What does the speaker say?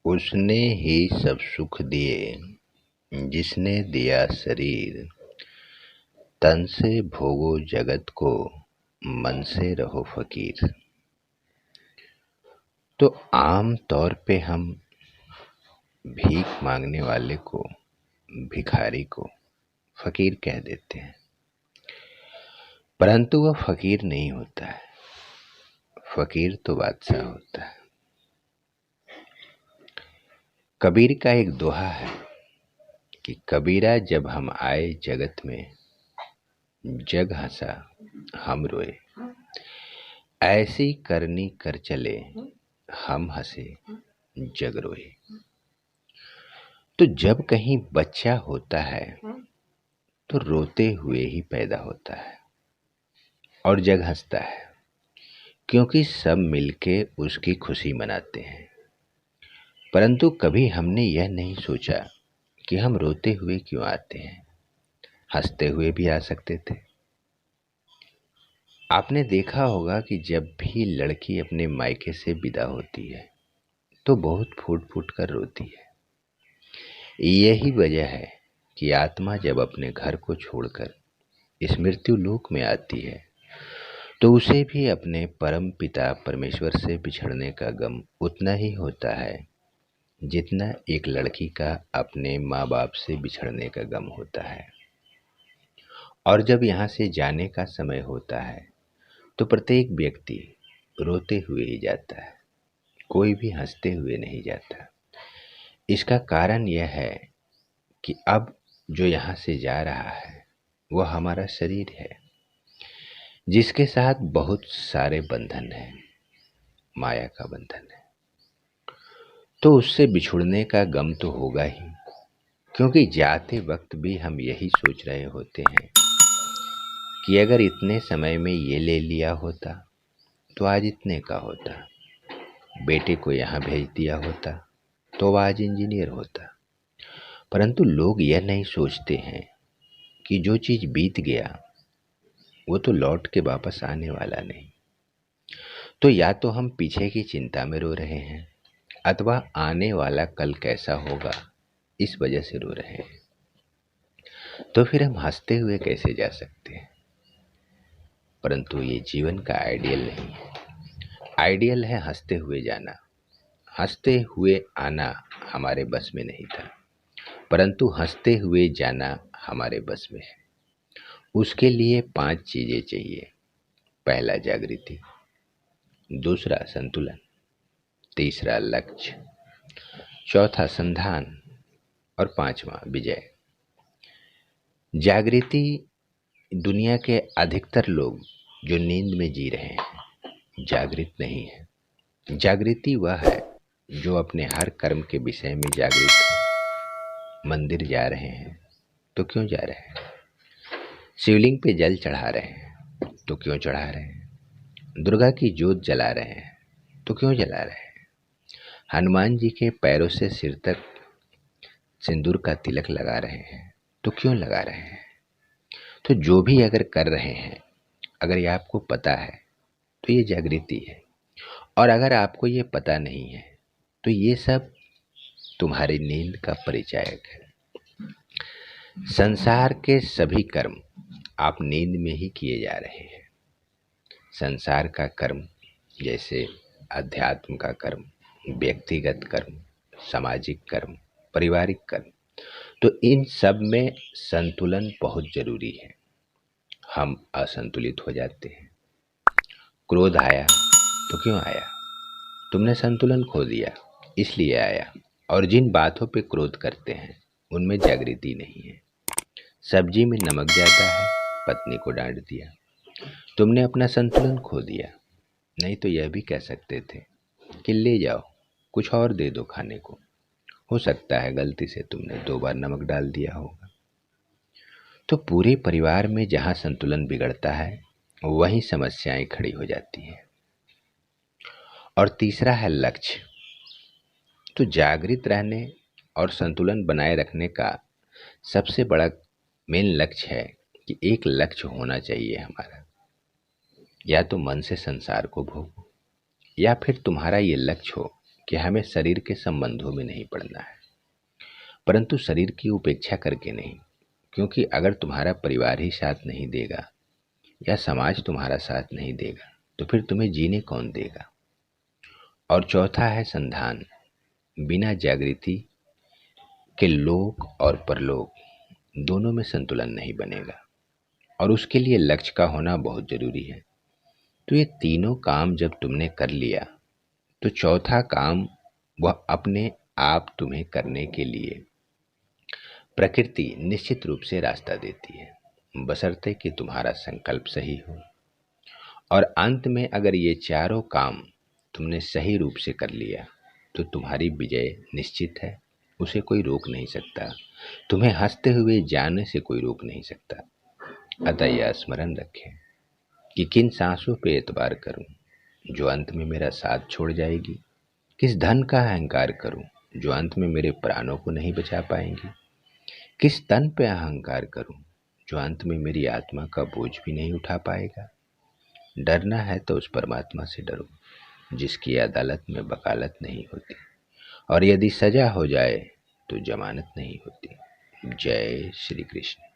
उसने ही सब सुख दिए, जिसने दिया शरीर। तन से भोगो जगत को, मन से रहो फकीर। तो आम तौर पे हम भीख मांगने वाले को, भिखारी को फकीर कह देते हैं, परंतु वह फकीर नहीं होता है। फकीर तो बादशाह होता है। कबीर का एक दोहा है कि कबीरा जब हम आए जगत में, जग हंसा हम रोए। ऐसी करनी कर चले, हम हंसे जग रोए। तो जब कहीं बच्चा होता है तो रोते हुए ही पैदा होता है और जग हंसता है, क्योंकि सब मिलके उसकी खुशी मनाते हैं। परंतु कभी हमने यह नहीं सोचा कि हम रोते हुए क्यों आते हैं, हंसते हुए भी आ सकते थे। आपने देखा होगा कि जब भी लड़की अपने मायके से विदा होती है तो बहुत फूट फूट कर रोती है। यही वजह है कि आत्मा जब अपने घर को छोड़कर स्मृत्यु लोक में आती है तो उसे भी अपने परम पिता परमेश्वर से बिछड़ने का गम उतना ही होता है जितना एक लड़की का अपने माँ बाप से बिछड़ने का गम होता है। और जब यहाँ से जाने का समय होता है तो प्रत्येक व्यक्ति रोते हुए ही जाता है, कोई भी हंसते हुए नहीं जाता। इसका कारण यह है कि अब जो यहाँ से जा रहा है वह हमारा शरीर है, जिसके साथ बहुत सारे बंधन हैं, माया का बंधन है। तो उससे बिछुड़ने का गम तो होगा ही, क्योंकि जाते वक्त भी हम यही सोच रहे होते हैं कि अगर इतने समय में ये ले लिया होता तो आज इतने का होता, बेटे को यहाँ भेज दिया होता तो वह आज इंजीनियर होता। परंतु लोग यह नहीं सोचते हैं कि जो चीज़ बीत गया वो तो लौट के वापस आने वाला नहीं। तो या तो हम पीछे की चिंता में रो रहे हैं अथवा आने वाला कल कैसा होगा इस वजह से रो रहे हैं। तो फिर हम हंसते हुए कैसे जा सकते हैं? परंतु ये जीवन का आइडियल नहीं है। आइडियल है हंसते हुए जाना, हंसते हुए आना हमारे बस में नहीं था, परंतु हंसते हुए जाना हमारे बस में है। उसके लिए 5 चीजें चाहिए। पहला जागृति, दूसरा संतुलन, तीसरा लक्ष्य, चौथा संधान और पांचवा विजय। जागृति, दुनिया के अधिकतर लोग जो नींद में जी रहे हैं जागृत नहीं है। जागृति वह है जो अपने हर कर्म के विषय में जागृत है। मंदिर जा रहे हैं तो क्यों जा रहे हैं? शिवलिंग पे जल चढ़ा रहे हैं तो क्यों चढ़ा रहे हैं? दुर्गा की जोत जला रहे हैं तो क्यों जला रहे हैं? हनुमान जी के पैरों से सिर तक सिंदूर का तिलक लगा रहे हैं तो क्यों लगा रहे हैं? तो जो भी अगर कर रहे हैं, अगर ये आपको पता है तो ये जागृति है। और अगर आपको ये पता नहीं है तो ये सब तुम्हारी नींद का परिचायक है। संसार के सभी कर्म आप नींद में ही किए जा रहे हैं। संसार का कर्म जैसे अध्यात्म का कर्म, व्यक्तिगत कर्म, सामाजिक कर्म, पारिवारिक कर्म, तो इन सब में संतुलन बहुत जरूरी है। हम असंतुलित हो जाते हैं। क्रोध आया तो क्यों आया? तुमने संतुलन खो दिया इसलिए आया। और जिन बातों पे क्रोध करते हैं उनमें जागृति नहीं है। सब्जी में नमक ज्यादा है, पत्नी को डांट दिया, तुमने अपना संतुलन खो दिया। नहीं तो यह भी कह सकते थे कि ले जाओ कुछ और दे दो खाने को, हो सकता है गलती से तुमने 2 बार नमक डाल दिया होगा। तो पूरे परिवार में जहाँ संतुलन बिगड़ता है वहीं समस्याएं खड़ी हो जाती हैं। और तीसरा है लक्ष्य। तो जागृत रहने और संतुलन बनाए रखने का सबसे बड़ा मेन लक्ष्य है कि एक लक्ष्य होना चाहिए हमारा। या तो मन से संसार को भोगो, या फिर तुम्हारा ये लक्ष्य हो कि हमें शरीर के संबंधों में नहीं पड़ना है, परंतु शरीर की उपेक्षा करके नहीं, क्योंकि अगर तुम्हारा परिवार ही साथ नहीं देगा या समाज तुम्हारा साथ नहीं देगा तो फिर तुम्हें जीने कौन देगा। और चौथा है संधान। बिना जागृति के लोक और परलोक दोनों में संतुलन नहीं बनेगा, और उसके लिए लक्ष्य का होना बहुत जरूरी है। तो ये तीनों काम जब तुमने कर लिया तो चौथा काम वह अपने आप तुम्हें करने के लिए प्रकृति निश्चित रूप से रास्ता देती है, बशर्ते कि तुम्हारा संकल्प सही हो। और अंत में अगर ये चारों काम तुमने सही रूप से कर लिया तो तुम्हारी विजय निश्चित है, उसे कोई रोक नहीं सकता। तुम्हें हंसते हुए जाने से कोई रोक नहीं सकता। अतः यह स्मरण रखें कि किन सांसों पे एतबार करूं जो अंत में मेरा साथ छोड़ जाएगी, किस धन का अहंकार करूं जो अंत में मेरे प्राणों को नहीं बचा पाएंगी, किस तन पे अहंकार करूं जो अंत में मेरी आत्मा का बोझ भी नहीं उठा पाएगा। डरना है तो उस परमात्मा से डरो जिसकी अदालत में वकालत नहीं होती, और यदि सजा हो जाए तो जमानत नहीं होती। जय श्री कृष्ण।